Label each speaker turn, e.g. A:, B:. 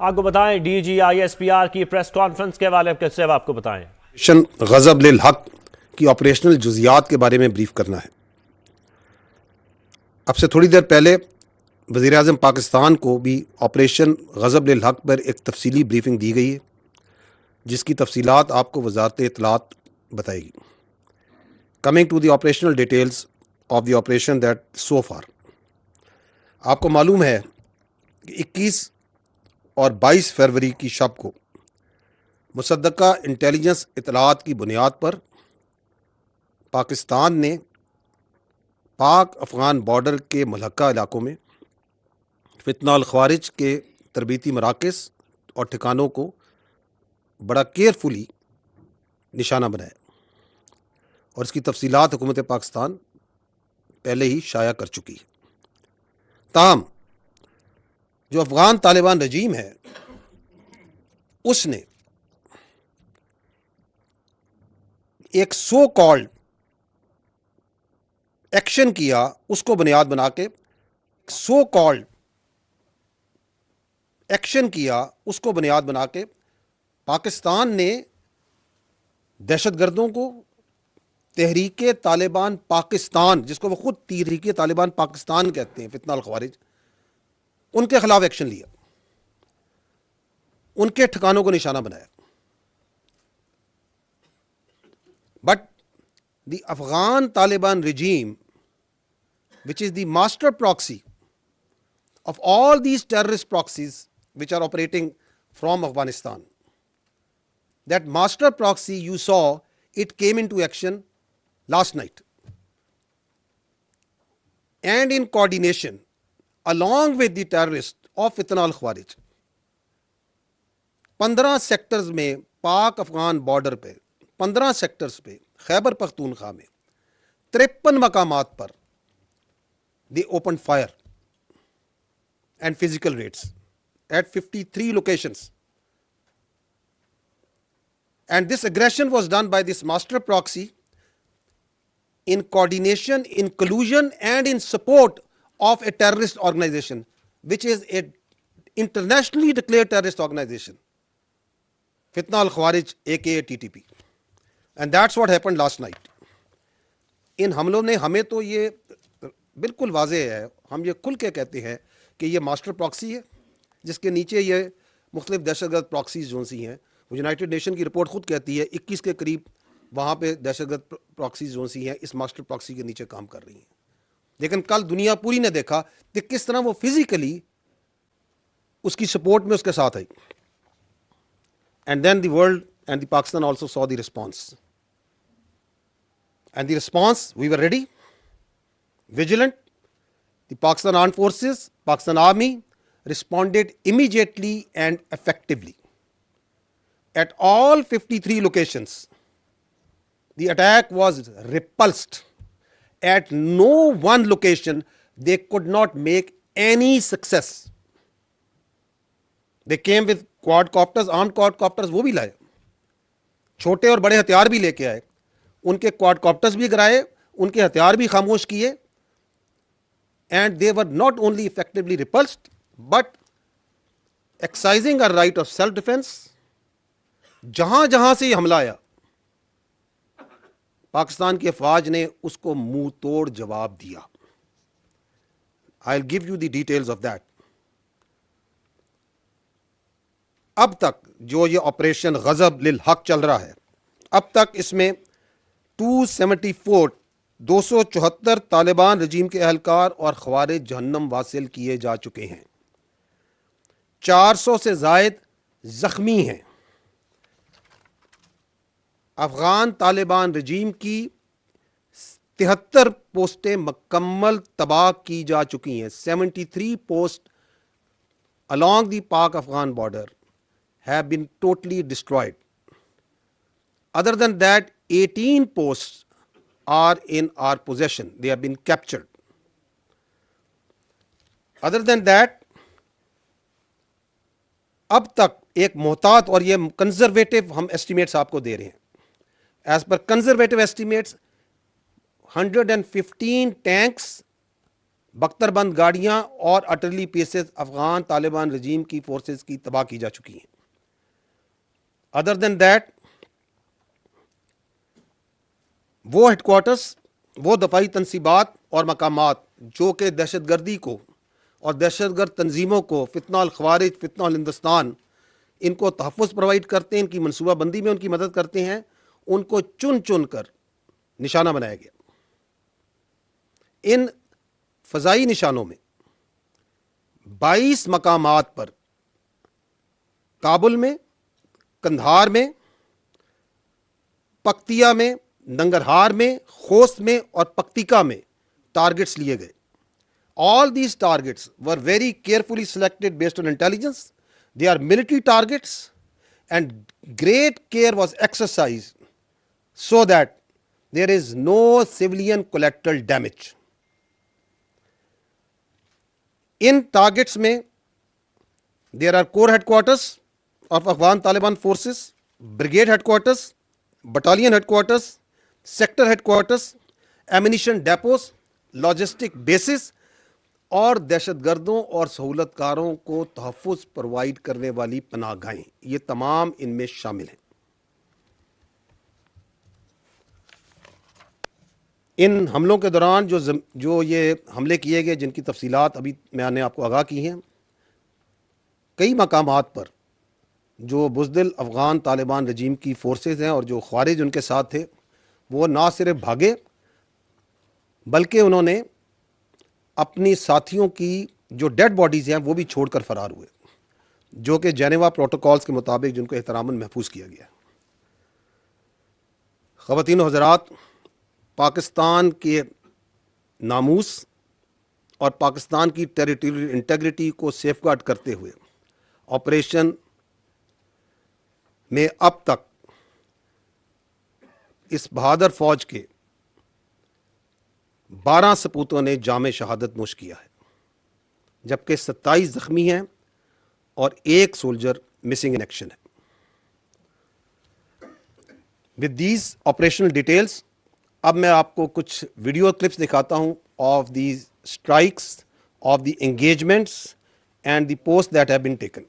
A: आपको बताएं DGISPR की प्रेस कॉन्फ्रेंस के हवाले से आपको बताएं।
B: मिशन गज़ब लिल हक की ऑपरेशनल जुजियात के बारे में ब्रीफ करना है। अब से थोड़ी देर पहले वज़ीर आज़म पाकिस्तान को भी ऑपरेशन गज़ब लिल हक पर एक तफसीली ब्रीफिंग दी गई है, जिसकी तफसीलात आपको वजारत इत्तलात बताएगी। Coming to the operational details of the operation that so far, आपको मालूम है कि 21 और 22 फरवरी की शब को मुसद्दका इंटेलिजेंस इत्तलात की बुनियाद पर पाकिस्तान ने पाक अफ़गान बॉर्डर के मुल्हका इलाकों में फितनाल ख़वारिज के तरबीती मराकज़ और ठिकानों को बड़ा केयरफुली निशाना बनाया और इसकी तफसीलात हुकूमत पाकिस्तान पहले ही शाया कर चुकी है। ताहम जो अफ़गान तालिबान रजीम है, उसने एक सो कॉल्ड एक्शन किया, उसको बुनियाद बना के सो कॉल्ड एक्शन किया, उसको बुनियाद बना के पाकिस्तान ने दहशतगर्दों को तहरीके तालिबान पाकिस्तान, जिसको वो खुद तहरीके तालिबान पाकिस्तान कहते हैं, फितनाल ख़वारिज, उनके खिलाफ एक्शन लिया, उनके ठिकानों को निशाना बनाया। But the Afghan Taliban regime, which is the master proxy of all these terrorist proxies which are operating from Afghanistan, that master proxy you saw, it came into action last night, and in coordination along with the terrorists of Fitna al-Khawarij, 15 sectors में पाक Afghan border पे 15 sectors पे खैबर पख्तूनख्वा में 53 मकामात पर they opened fire and physical raids at 53 locations, and this aggression was done by this master proxy in coordination, in collusion and in support of a terrorist organization which is a internationally declared terrorist organization, Fitna al-Khawarij aka TTP, and that's what happened last night. इन हमलों ने, हमें तो ये बिल्कुल वाज़ेह है, हम ये खुल के कहते हैं कि ये मास्टर प्रॉक्सी है, जिसके नीचे ये मुख्तलिफ दहशतगर्द प्रॉक्सीज जो सी हैं, वो यूनाइटेड नेशन की रिपोर्ट खुद कहती है 21 के करीब वहाँ पे दहशतगर्द प्रॉक्सीज जो सी हैं इस मास्टर प्रॉक्सी के नीचे काम कर रही हैं। लेकिन कल दुनिया पूरी ने देखा कि किस तरह वो फिजिकली उसकी सपोर्ट में उसके साथ आई, and then the world and the Pakistan also saw the response, and the response, we were ready, vigilant. The Pakistan Armed Forces, Pakistan Army responded immediately and effectively. At all 53 locations, the attack was repulsed. At no one location, they could not make any success. They came with quadcopters, armed quadcopters, वो भी लाए, छोटे और बड़े हथियार भी लेके आए, उनके क्वाडकॉप्टर्स भी गिराए, उनके हथियार भी खामोश किए, and they were not only effectively repulsed but exercising a right of self defence. जहां जहां से हमला आया, पाकिस्तान की अफवाज ने उसको मुंह तोड़ जवाब दिया। I will give you the details of that. अब तक जो ये ऑपरेशन गजब लिल हक चल रहा है, अब तक इसमें 274 तालिबान रजीम के अहलकार और ख़वारिज जहन्नम वासिल किए जा चुके हैं, 400 से ज़ायद ज़ख्मी हैं। अफ़गान तालिबान रजीम की 73 पोस्टें मुकम्मल तबाह की जा चुकी हैं। 73 post along the Pak Afghan border have been totally destroyed. Other than that, 18 posts are in our possession. They have been captured. Other than that, अब तक एक मोहतात, और ये कंजर्वेटिव हम एस्टिमेट्स आपको दे रहे हैं, as per conservative estimates 115 tanks बख्तरबंद गाड़ियां और अटरली पीसेस अफगान तालिबान रजीम की फोर्सेस की तबाह की जा चुकी हैं। अदर देन दैट, वो हेडक्वार्टर्स, वो दफाई तनसीबात और मकामात जो कि दहशतगर्दी को और दहशतगर्द तंजीमों को, फितना अल ख्वारिज, फितना अल हिंदुस्तान, इनको तहफ़्फ़ुज़ प्रोवाइड करते हैं, इनकी मनसूबाबंदी में उनकी मदद करते हैं, उनको चुन चुन कर निशाना बनाया गया। इन फ़ज़ाई निशानों में 22 मकामात पर काबुल में, कंधार में, पक्तिया में, नंगरहार में, खोस्त में और पक्तिका में टारगेट्स लिए गए। All these targets were very carefully selected based on intelligence. They are military targets, and great care was exercised so that there is no civilian collateral damage. In targets में there are core headquarters of Afghan Taliban forces, brigade headquarters, battalion headquarters, sector headquarters, ammunition depots, logistic bases और दहशतगर्दों और सहूलतकारों को तहफ़्फ़ुज़ provide करने वाली पनाहगाहें, ये तमाम इनमें शामिल हैं। इन हमलों के दौरान जो ये हमले किए गए, जिनकी तफसीलात अभी मैंने आपको आगाह की हैं, कई मकामात पर जो बुज़दिल अफ़गान तालिबान रजीम की फ़ोर्सेस हैं और जो ख्वारिज उनके साथ थे, वो ना सिर्फ भागे बल्कि उन्होंने अपनी साथियों की जो डेड बॉडीज़ हैं वो भी छोड़कर फरार हुए, जो कि जेनेवा प्रोटोकॉल्स के मुताबिक जिनको एहतरामन महफूज किया गया। ख़वातीन व हज़रात, पाकिस्तान के नामूस और पाकिस्तान की टेरिटोरियल इंटेग्रिटी को सेफगार्ड करते हुए ऑपरेशन में अब तक इस बहादुर फौज के 12 सपूतों ने जाम शहादत नोश किया है, जबकि 27 ज़ख्मी हैं और 1 सोल्जर मिसिंग इन एक्शन है। विद दीज ऑपरेशनल डिटेल्स, अब मैं आपको कुछ वीडियो क्लिप्स दिखाता हूं of these strikes, of the engagements and the post that have been taken.